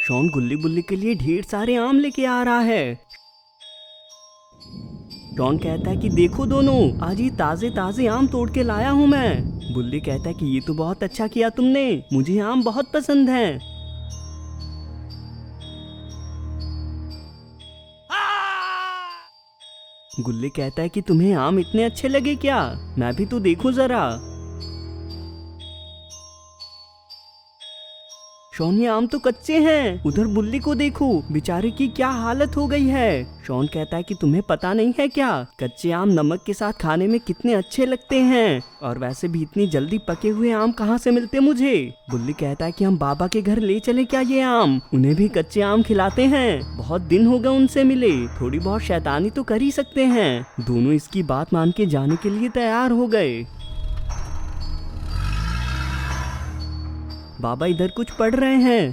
Shawn गुल्ली बुल्ली के लिए ढेर सारे आम लेके आ रहा है। शॉन कहता है कि देखो दोनों, आज ये ताजे ताजे आम तोड़ के लाया हूँ मैं। बुल्ली कहता है कि ये तो बहुत अच्छा किया तुमने, मुझे आम बहुत पसंद हैं। गुल्ली कहता है कि तुम्हें आम इतने अच्छे लगे क्या, मैं भी तो देखूं जरा। शॉन ये आम तो कच्चे हैं, उधर बुल्ली को देखो, बेचारे की क्या हालत हो गई है। शॉन कहता है कि तुम्हें पता नहीं है क्या, कच्चे आम नमक के साथ खाने में कितने अच्छे लगते हैं, और वैसे भी इतनी जल्दी पके हुए आम कहाँ से मिलते मुझे। बुल्ली कहता है कि हम बाबा के घर ले चले क्या ये आम, उन्हें भी कच्चे आम खिलाते हैं, बहुत दिन हो गए उनसे मिले, थोड़ी बहुत शैतानी तो कर ही सकते हैं। दोनों इसकी बात मान के जाने के लिए तैयार हो गए। बाबा इधर कुछ पढ़ रहे हैं,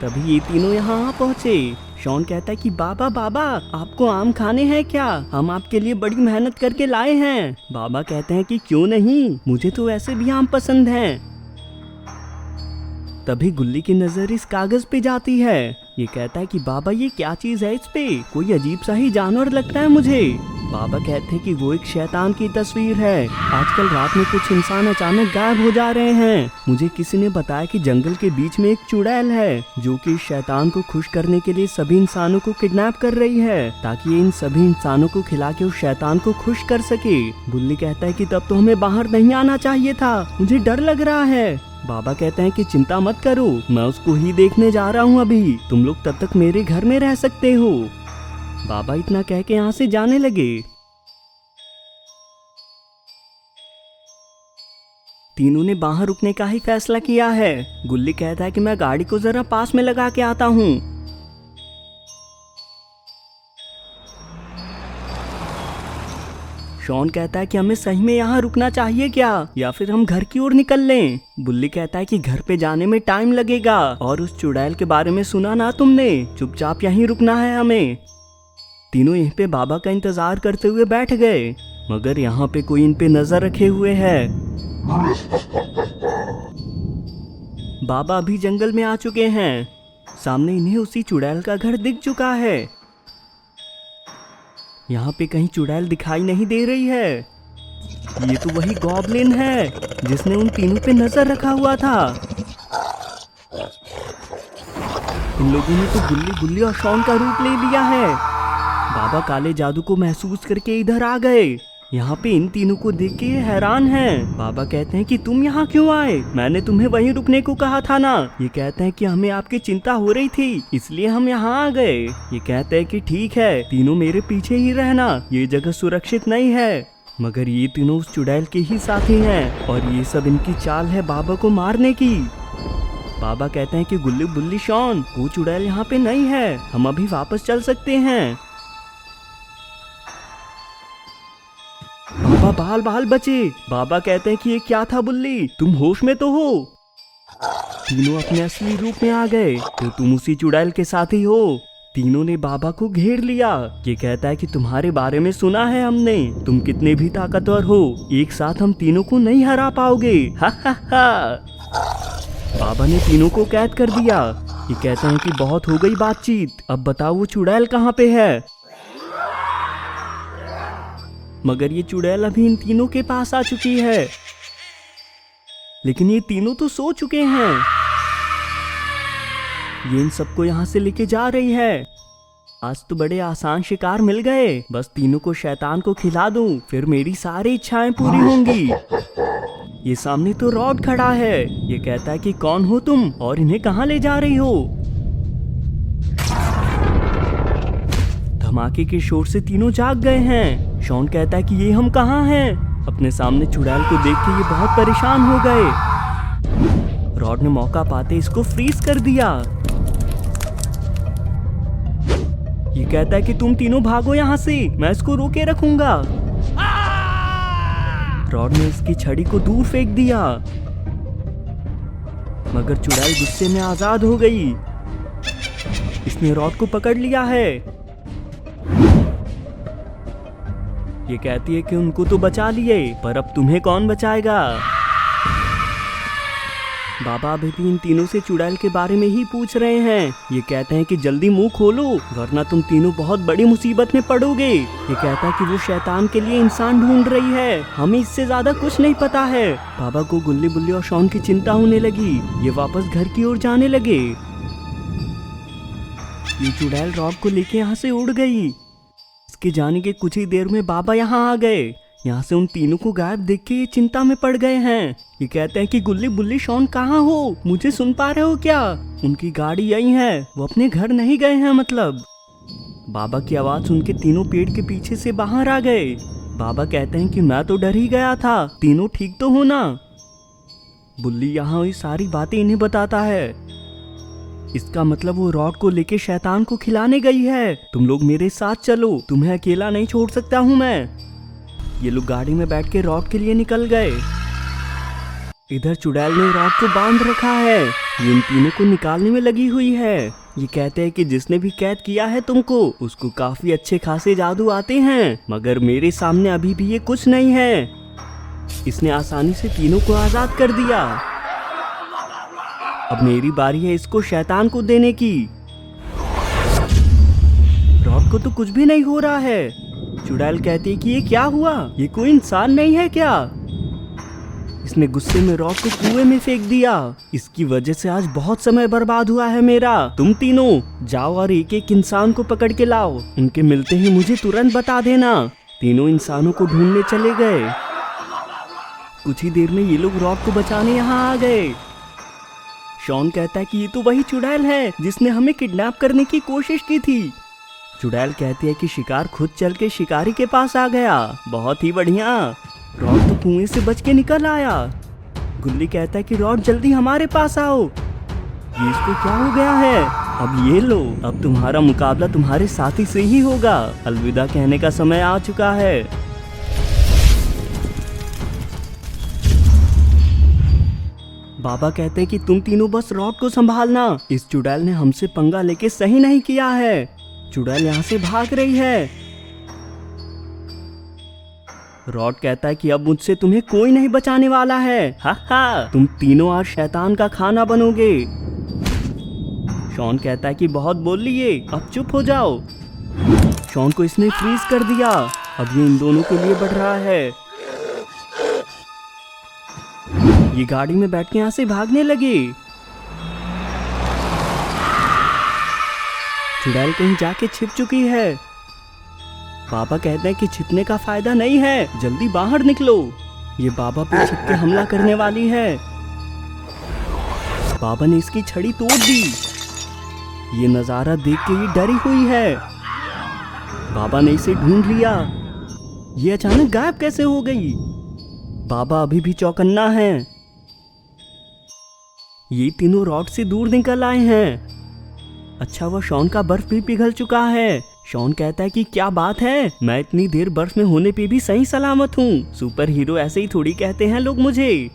तभी ये तीनों यहाँ आ पहुँचे। शॉन कहता है कि बाबा बाबा, आपको आम खाने हैं क्या, हम आपके लिए बड़ी मेहनत करके लाए हैं। बाबा कहते हैं कि क्यों नहीं, मुझे तो वैसे भी आम पसंद हैं। तभी गुल्ली की नजर इस कागज पे जाती है। ये कहता है कि बाबा ये क्या चीज है, इस पे कोई अजीब सा ही जानवर लगता है मुझे। बाबा कहते हैं कि वो एक शैतान की तस्वीर है। आजकल रात में कुछ इंसान अचानक गायब हो जा रहे हैं। मुझे किसी ने बताया कि जंगल के बीच में एक चुड़ैल है जो कि इस शैतान को खुश करने के लिए सभी इंसानों को किडनैप कर रही है, ताकि ये इन सभी इंसानों को खिला के उस शैतान को खुश कर सके। बुल्ली कहता है कि तब तो हमें बाहर नहीं आना चाहिए था, मुझे डर लग रहा है। बाबा कहते हैं कि चिंता मत करो, मैं उसको ही देखने जा रहा हूँ अभी, तुम लोग तब तक मेरे घर में रह सकते हो। बाबा इतना कह के यहाँ से जाने लगे। तीनों ने बाहर रुकने का ही फैसला किया है। गुल्ली कहता है कि मैं गाड़ी को जरा पास में लगा के आता हूँ। शॉन कहता है कि हमें सही में यहाँ रुकना चाहिए क्या, या फिर हम घर की ओर निकल लें। बुल्ली कहता है कि घर पे जाने में टाइम लगेगा, और उस चुड़ैल के बारे में सुना ना तुमने, चुपचाप यहीं रुकना है हमें। तीनों यहीं पे बाबा का इंतजार करते हुए बैठ गए, मगर यहाँ पे कोई इन पे नजर रखे हुए है। बाबा अभी जंगल में आ चुके हैं, सामने इन्हें उसी चुड़ैल का घर दिख चुका है। यहाँ पे कहीं चुड़ैल दिखाई नहीं दे रही है। ये तो वही गॉब्लिन है जिसने उन तीनों पे नजर रखा हुआ था। इन लोगों ने तो गुल्ली बुल्ली और शॉन का रूप ले लिया है। बाबा काले जादू को महसूस करके इधर आ गए। यहाँ पे इन तीनों को देख के हैरान हैं। बाबा कहते हैं कि तुम यहाँ क्यों आए, मैंने तुम्हें वहीं रुकने को कहा था ना। ये कहते हैं कि हमें आपकी चिंता हो रही थी, इसलिए हम यहाँ आ गए। ये कहते हैं कि ठीक है, तीनों मेरे पीछे ही रहना, ये जगह सुरक्षित नहीं है। मगर ये तीनों उस चुड़ैल के ही साथी हैं, और ये सब इनकी चाल है बाबा को मारने की। बाबा कहते हैं कि गुल्ली बुल्ली शॉन, वो चुड़ैल यहाँ पे नहीं है, हम अभी वापस चल सकते हैं। बाबा बाल बाल बचे। बाबा कहते हैं कि ये क्या था बुल्ली, तुम होश में तो हो। तीनों अपने असली रूप में आ गए, तो तुम उसी चुड़ैल के साथ ही हो। तीनों ने बाबा को घेर लिया। ये कहता है कि तुम्हारे बारे में सुना है हमने, तुम कितने भी ताकतवर हो, एक साथ हम तीनों को नहीं हरा पाओगे। हा हा हा। बाबा ने तीनों को कैद कर दिया। ये कहते हैं कि बहुत हो गई बातचीत, अब बताओ वो चुड़ैल कहाँ पे है। मगर ये चुड़ैल अभी इन तीनों के पास आ चुकी है, लेकिन ये तीनों तो सो चुके हैं। ये इन सबको यहाँ से लेके जा रही है। आज तो बड़े आसान शिकार मिल गए, बस तीनों को शैतान को खिला दूं, फिर मेरी सारी इच्छाएं पूरी होंगी। ये सामने तो रॉड खड़ा है। ये कहता है कि कौन हो तुम और इन्हें कहाँ ले जा रही हो। धमाके के शोर से तीनों जाग गए हैं। शॉन कहता है कि ये हम कहाँ हैं। अपने सामने चुड़ैल को देख के ये बहुत परेशान हो गए। रॉड ने मौका पाते इसको फ्रीज कर दिया। ये कहता है कि तुम तीनों भागो यहाँ से, मैं इसको रोके रखूंगा। रॉड ने इसकी छड़ी को दूर फेंक दिया, मगर चुड़ैल गुस्से में आजाद हो गई। इसने रॉड को पकड़ लिया है। ये कहती है कि उनको तो बचा लिए, पर अब तुम्हें कौन बचाएगा। बाबा अभी भी इन तीनों से चुड़ैल के बारे में ही पूछ रहे हैं। ये कहते हैं कि जल्दी मुंह खोलो वरना तुम तीनों बहुत बड़ी मुसीबत में पड़ोगे। ये कहता है कि वो शैतान के लिए इंसान ढूंढ रही है, हमें इससे ज्यादा कुछ नहीं पता है। बाबा को गुल्ली बुल्ली और शॉन की चिंता होने लगी। ये वापस घर की ओर जाने लगे। ये चुड़ैल रॉड को लेके यहाँ से उड़ गई। इसके जाने के कुछ ही देर में बाबा यहाँ आ गए। यहाँ से उन तीनों को गायब देख के ये चिंता में पड़ गए हैं। ये कहते हैं कि गुल्ली बुल्ली शॉन कहाँ हो, मुझे सुन पा रहे हो क्या? उनकी गाड़ी यही है, वो अपने घर नहीं गए हैं मतलब। बाबा की आवाज सुन के तीनों पेड़ के पीछे से बाहर आ गए। बाबा कहते हैं कि मैं तो डर ही गया था, तीनों ठीक तो हो ना? बुल्ली यहाँ हुई सारी बातें इन्हें बताता है। इसका मतलब वो रॉड को लेके शैतान को खिलाने गई है। तुम लोग मेरे साथ चलो, तुम्हें अकेला नहीं छोड़ सकता हूँ मैं। ये लोग गाड़ी में बैठ के रॉड के लिए निकल गए। इधर चुड़ैल ने रॉड को बांध रखा है। ये इन तीनों को निकालने में लगी हुई है। ये कहते हैं कि जिसने भी कैद किया है तुमको, उसको काफी अच्छे खासे जादू आते हैं, मगर मेरे सामने अभी भी ये कुछ नहीं है। इसने आसानी से तीनों को आजाद कर दिया। अब मेरी बारी है इसको शैतान को देने की। रॉड को तो कुछ भी नहीं हो रहा है। चुड़ैल कहती है कि ये क्या हुआ, ये कोई इंसान नहीं है क्या? इसने गुस्से में रॉड को कुएं में फेंक दिया। इसकी वजह से आज बहुत समय बर्बाद हुआ है मेरा। तुम तीनों जाओ और एक एक इंसान को पकड़ के लाओ। उनके मिलते ही मुझे तुरंत बता देना। तीनों इंसानों को ढूंढने चले गए। कुछ ही देर में ये लोग रॉड को बचाने यहाँ आ गए। शॉन कहता है कि ये तो वही चुड़ैल है जिसने हमें किडनैप करने की कोशिश की थी। चुड़ैल कहती है कि शिकार खुद चल के शिकारी के पास आ गया, बहुत ही बढ़िया। रॉड तो कुएं से बच के निकल आया। गुल्ली कहता है कि रॉड जल्दी हमारे पास आओ। ये इसको क्या हो गया है? अब ये लो, अब तुम्हारा मुकाबला तुम्हारे साथी से ही होगा। अलविदा कहने का समय आ चुका है। बाबा कहते हैं कि तुम तीनों बस रॉड को संभालना। इस चुड़ैल ने हमसे पंगा लेके सही नहीं किया है। चुड़ैल यहाँ से भाग रही है। रॉड कहता है कि अब मुझसे तुम्हें कोई नहीं बचाने वाला है। हा हा, तुम तीनों आज शैतान का खाना बनोगे। शॉन कहता है कि बहुत बोल लिए, अब चुप हो जाओ। शॉन को इसने फ्रीज कर दिया। अब ये इन दोनों के लिए बढ़ रहा है। ये गाड़ी में बैठ के यहाँ से भागने लगे। चुड़ैल कहीं जाके छिप चुकी है। बाबा कहते हैं कि छिपने का फायदा नहीं है, जल्दी बाहर निकलो। ये बाबा पे छिप के हमला करने वाली है। बाबा ने इसकी छड़ी तोड़ दी। ये नजारा देख के ये डरी हुई है। बाबा ने इसे ढूंढ लिया। ये अचानक गायब कैसे हो गई? बाबा अभी भी चौकन्ना है। ये तीनों रॉड से दूर निकल आए हैं। अच्छा, वह शॉन का बर्फ भी पिघल चुका है। शॉन कहता है कि क्या बात है, मैं इतनी देर बर्फ में होने पे भी सही सलामत हूँ। सुपर हीरो ऐसे ही थोड़ी कहते हैं लोग मुझे।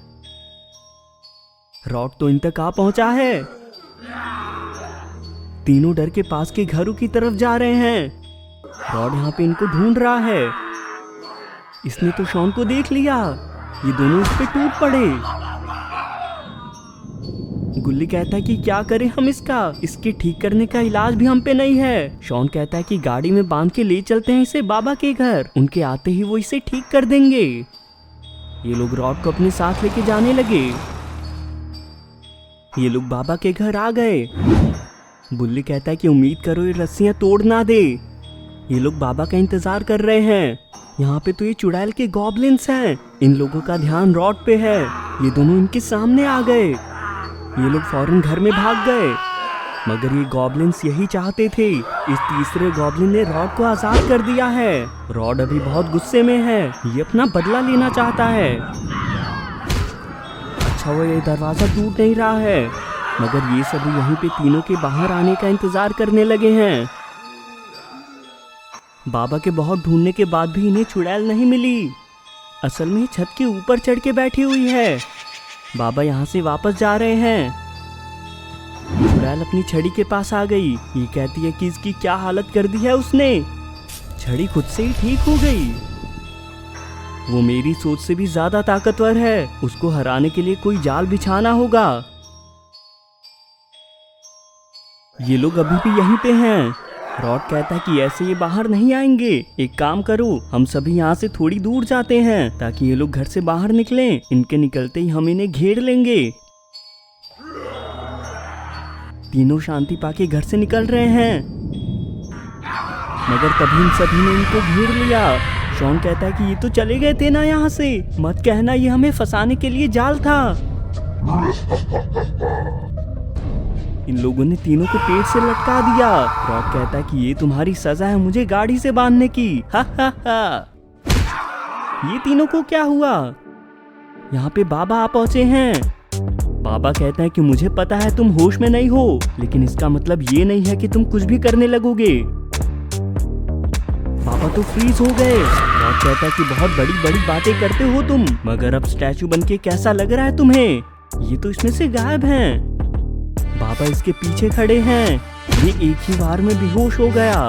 रॉड तो इन तक आ पहुंचा है। तीनों डर के पास के घरों की तरफ जा रहे हैं। रॉड यहाँ पे इनको ढूंढ रहा है। इसने तो शॉन को देख लिया। ये दोनों इस पे टूट पड़े। गुल्ली कहता है कि क्या करें हम इसके ठीक करने का इलाज भी हम पे नहीं है। शॉन कहता है कि गाड़ी में बांध के ले चलते हैं इसे बाबा के घर, उनके आते ही वो इसे ठीक कर देंगे। ये लोग रॉड को अपने साथ लेके जाने लगे। ये लोग बाबा के घर आ गए। बुल्ली कहता है कि उम्मीद करो ये रस्सियां तोड़ ना दे। ये लोग बाबा का इंतजार कर रहे हैं। यहाँ पे तो ये चुड़ैल के गॉब्लिन्स हैं। इन लोगों का ध्यान रॉड पे है। ये दोनों इनके सामने आ गए। ये लोग फौरन घर में भाग गए, मगर ये गॉब्लिन्स यही चाहते थे। इस तीसरे गॉब्लिन ने रॉड को आजाद कर दिया है। रॉड अभी बहुत गुस्से में है, ये अपना बदला लेना चाहता है। अच्छा, वो ये दरवाजा टूट नहीं रहा है, मगर ये सभी यहीं पे तीनों के बाहर आने का इंतजार करने लगे हैं। बाबा के बहुत ढूंढने के बाद भी इन्हें चुड़ैल नहीं मिली। असल में छत के ऊपर चढ़ के बैठी हुई है। बाबा यहाँ से वापस जा रहे हैं। चुड़ैल अपनी छड़ी के पास आ गई। ये कहती है कि इसकी क्या हालत कर दी है उसने। छड़ी खुद से ही ठीक हो गई। वो मेरी सोच से भी ज्यादा ताकतवर है। उसको हराने के लिए कोई जाल बिछाना होगा। ये लोग अभी भी यहीं पे हैं। रॉड कहता है कि ऐसे ये बाहर नहीं आएंगे। एक काम करो, हम सभी यहाँ से थोड़ी दूर जाते हैं ताकि ये लोग घर से बाहर निकलें। इनके निकलते ही हम इन्हें घेर लेंगे। तीनों शांति पाके घर से निकल रहे हैं, मगर तभी इन सभी ने इनको घेर लिया। शॉन कहता है कि ये तो चले गए थे ना यहाँ से, मत कहना ये हमें फंसाने के लिए जाल था। इन लोगों ने तीनों को पेट से लटका दिया। रॉड कहता है कि ये तुम्हारी सजा है मुझे गाड़ी से बांधने की। हा हा हा। ये तीनों को क्या हुआ? यहाँ पे बाबा आ पहुंचे हैं। बाबा कहते हैं कि मुझे पता है तुम होश में नहीं हो, लेकिन इसका मतलब ये नहीं है कि तुम कुछ भी करने लगोगे। बाबा तो फ्रीज हो गए। रॉड कहता है कि बहुत बड़ी बड़ी बातें करते हो तुम, मगर अब स्टैचू बनके कैसा लग रहा है तुम्हें? ये तो इसमें से गायब हैं। बाबा इसके पीछे खड़े हैं। ये एक ही बार में बेहोश हो गया।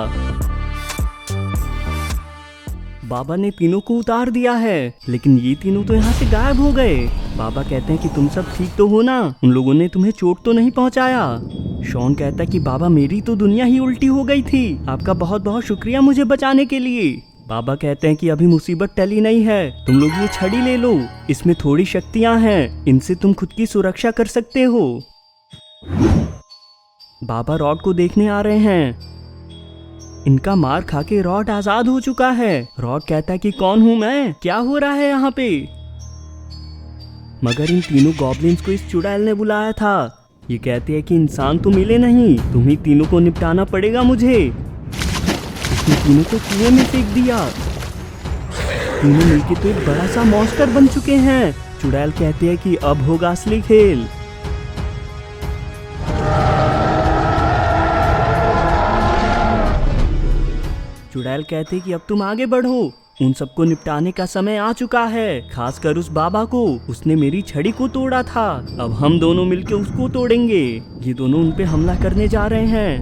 बाबा ने तीनों को उतार दिया है, लेकिन ये तीनों तो यहाँ से गायब हो गए। बाबा कहते हैं कि तुम सब ठीक तो हो ना? उन लोगों ने तुम्हें चोट तो नहीं पहुँचाया? शॉन कहता है कि बाबा मेरी तो दुनिया ही उल्टी हो गई थी। आपका बहुत बहुत शुक्रिया मुझे बचाने के लिए। बाबा कहते हैं कि अभी मुसीबत टली नहीं है, तुम लोग ये छड़ी ले लो, इसमें थोड़ी शक्तियाँ हैं, इनसे तुम खुद की सुरक्षा कर सकते हो। बाबा रॉड को देखने आ रहे हैं। इनका मार खा के रॉड आजाद हो चुका है। रॉड कहता है कि कौन हूं मैं, क्या हो रहा है यहाँ पे? मगर इन तीनों गॉब्लिन्स को इस चुड़ैल ने बुलाया था। ये कहते हैं कि इंसान तो मिले नहीं, तुम्ही तीनों को निपटाना पड़ेगा मुझे। इसने तीनों को कुएं में फेंक दिया। तीनों मिलके तो एक बड़ा सा मॉन्स्टर बन चुके हैं। चुड़ैल कहते हैं कि अब होगा असली खेल। चुड़ैल कहते हैं कि अब तुम आगे बढ़ो, उन सबको निपटाने का समय आ चुका है, खासकर उस बाबा को। उसने मेरी छड़ी को तोड़ा था, अब हम दोनों मिलके उसको तोड़ेंगे। ये दोनों उन पे हमला करने जा रहे हैं।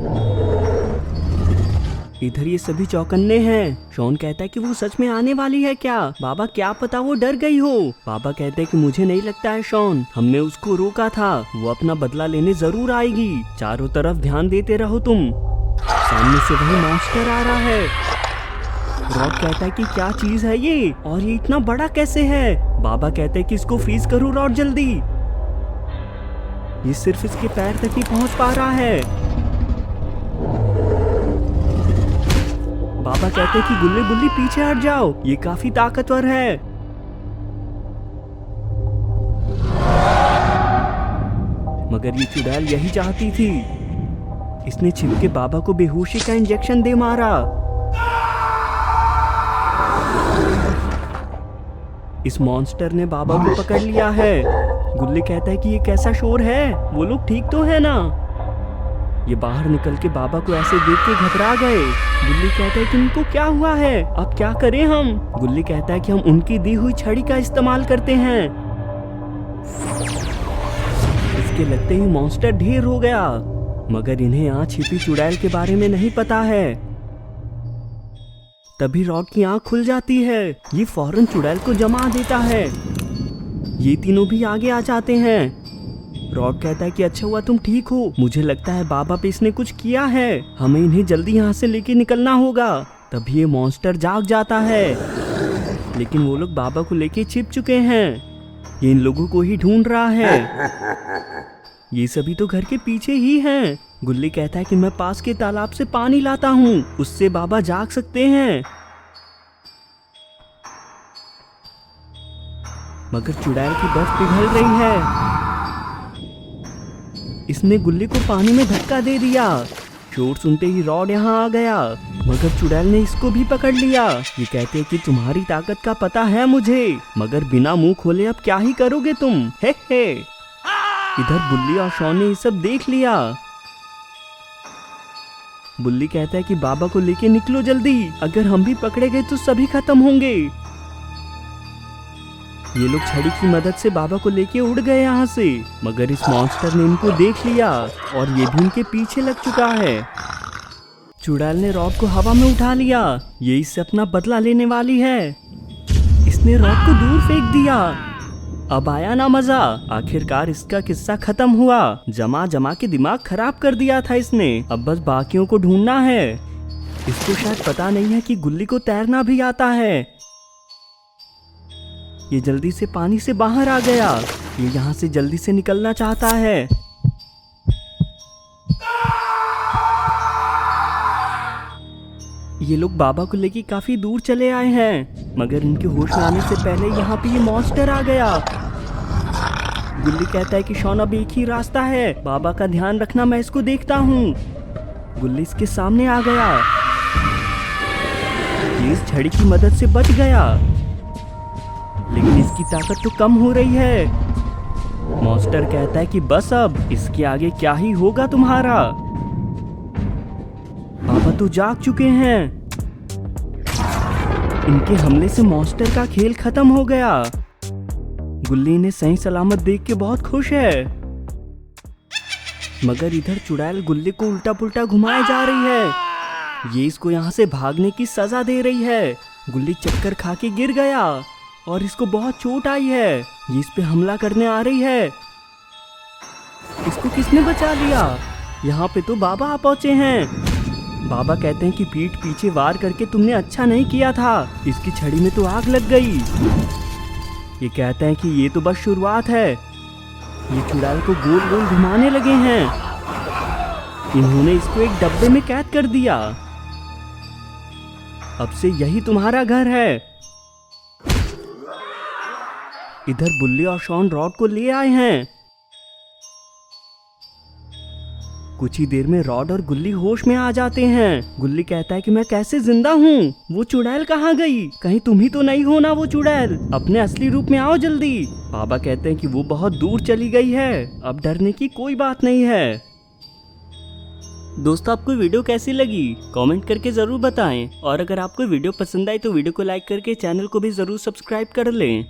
इधर ये सभी चौकन्ने हैं। शॉन कहता है कि वो सच में आने वाली है क्या? बाबा क्या पता वो डर गई हो। बाबा कहते हैं कि मुझे नहीं लगता है शॉन, हमने उसको रोका था, वो अपना बदला लेने जरूर आएगी। चारों तरफ ध्यान देते रहो तुम। सामने से वही मॉन्स्टर आ रहा है। रॉड कहता है कि क्या चीज है ये, और ये इतना बड़ा कैसे है? बाबा कहते हैं कि इसको फ्रीज करो रॉड जल्दी। ये सिर्फ इसके पैर तक ही पहुंच पा रहा है। बाबा कहते हैं कि गुल्ली गुल्ली पीछे हट जाओ, ये काफी ताकतवर है। मगर ये चुड़ैल यही चाहती थी। इसने छिप के बाबा को बेहोशी का इंजेक्शन दे मारा। इस मॉन्स्टर ने बाबा को पकड़ लिया है। गुल्ली कहता है कि ये कैसा शोर है, वो लोग ठीक तो है ना? ये बाहर निकल के बाबा को ऐसे देख के घबरा गए। गुल्ली कहता है कि इनको क्या हुआ है, अब क्या करें हम? गुल्ली कहता है कि हम उनकी दी हुई छड़ी का इस्तेमाल करते हैं। इसके लगते ही मॉन्स्टर ढेर हो गया, मगर इन्हें यहाँ छिपी चुड़ैल के बारे में नहीं पता है। तभी रॉड की आंख खुल जाती है। ये फौरन चुड़ैल को जमा देता है। ये तीनों भी आगे आ जाते हैं। रॉड कहता है कि अच्छा हुआ तुम ठीक हो, मुझे लगता है बाबा पे इसने कुछ किया है, हमें इन्हें जल्दी यहाँ से लेके निकलना होगा। तभी ये मॉन्स्टर जाग जाता है, लेकिन वो लोग बाबा को लेके छिप चुके हैं। ये इन लोगों को ही ढूंढ रहा है। ये सभी तो घर के पीछे ही हैं। गुल्ली कहता है कि मैं पास के तालाब से पानी लाता हूँ, उससे बाबा जाग सकते हैं। मगर चुड़ैल की बर्फ पिघल रही है। इसने गुल्ली को पानी में धक्का दे दिया। शोर सुनते ही रॉड यहाँ आ गया, मगर चुड़ैल ने इसको भी पकड़ लिया। ये कहते हैं कि तुम्हारी ताकत का पता है मुझे, मगर बिना मुंह खोले अब क्या ही करोगे तुम? हे हे। इधर बुल्ली और शॉन ने ये सब देख लिया। बुल्ली कहता है कि बाबा को लेके निकलो जल्दी, अगर हम भी पकड़े गए तो सभी खत्म होंगे। ये लोग छड़ी की मदद से बाबा को लेके उड़ गए यहाँ से, मगर इस मॉन्स्टर ने इनको देख लिया और ये भी इनके पीछे लग चुका है। चुड़ैल ने रॉड को हवा में उठा लिया, ये इससे अपना बदला लेने वाली है। इसने रॉड को दूर फेंक दिया। अब आया ना मजा। आखिरकार इसका किस्सा खत्म हुआ। जमा जमा के दिमाग खराब कर दिया था इसने। अब बस बाकियों को ढूंढना है। इसको शायद पता नहीं है कि गुल्ली को तैरना भी आता है। ये जल्दी से पानी से बाहर आ गया। ये यहाँ से जल्दी से निकलना चाहता है। ये लोग बाबा को लेके काफी दूर चले आए हैं, मगर इनके होश में आने से पहले यहाँ पे ये मॉन्स्टर आ गया। गुल्ली कहता है कि शॉन अब एक ही रास्ता है, बाबा का ध्यान रखना, मैं इसको देखता हूँ। गुल्ली इसके सामने आ गया। ये इस छड़ी की मदद से बच गया, लेकिन इसकी ताकत तो कम हो रही है। मॉन्स्टर कहता है कि बस अब इसके आगे क्या ही होगा तुम्हारा। बाबा तो जाग चुके हैं। इनके हमले से मॉन्स्टर का खेल खत्म हो गया। गुल्ली इन्हें सही सलामत देख के बहुत खुश है, मगर इधर चुड़ैल गुल्ली को उल्टा पुल्टा घुमाए जा रही है। ये इसको यहाँ से भागने की सजा दे रही है। गुल्ली चक्कर खा के गिर गया और इसको बहुत चोट आई है। ये इस पे हमला करने आ रही है। इसको किसने बचा लिया? यहाँ पे तो बाबा आ पहुंचे हैं। बाबा कहते हैं कि पीठ पीछे वार करके तुमने अच्छा नहीं किया था, इसकी छड़ी में तो आग लग गई। ये कहते हैं कि ये तो बस शुरुआत है। ये चुड़ैल को गोल गोल घुमाने लगे हैं। इन्होंने इसको एक डब्बे में कैद कर दिया। अब से यही तुम्हारा घर है। इधर बुल्ली और शॉन रॉड को ले आए हैं। कुछ ही देर में रॉड और गुल्ली होश में आ जाते हैं। गुल्ली कहता है कि मैं कैसे जिंदा हूँ? वो चुड़ैल कहाँ गई? कहीं तुम ही तो नहीं हो ना वो चुड़ैल? अपने असली रूप में आओ जल्दी। बाबा कहते हैं कि वो बहुत दूर चली गई है, अब डरने की कोई बात नहीं है। दोस्तों, आपको वीडियो कैसी लगी कमेंट करके जरूर बताएं, और अगर आपको वीडियो पसंद आई तो वीडियो को लाइक करके चैनल को भी जरूर सब्सक्राइब कर लें।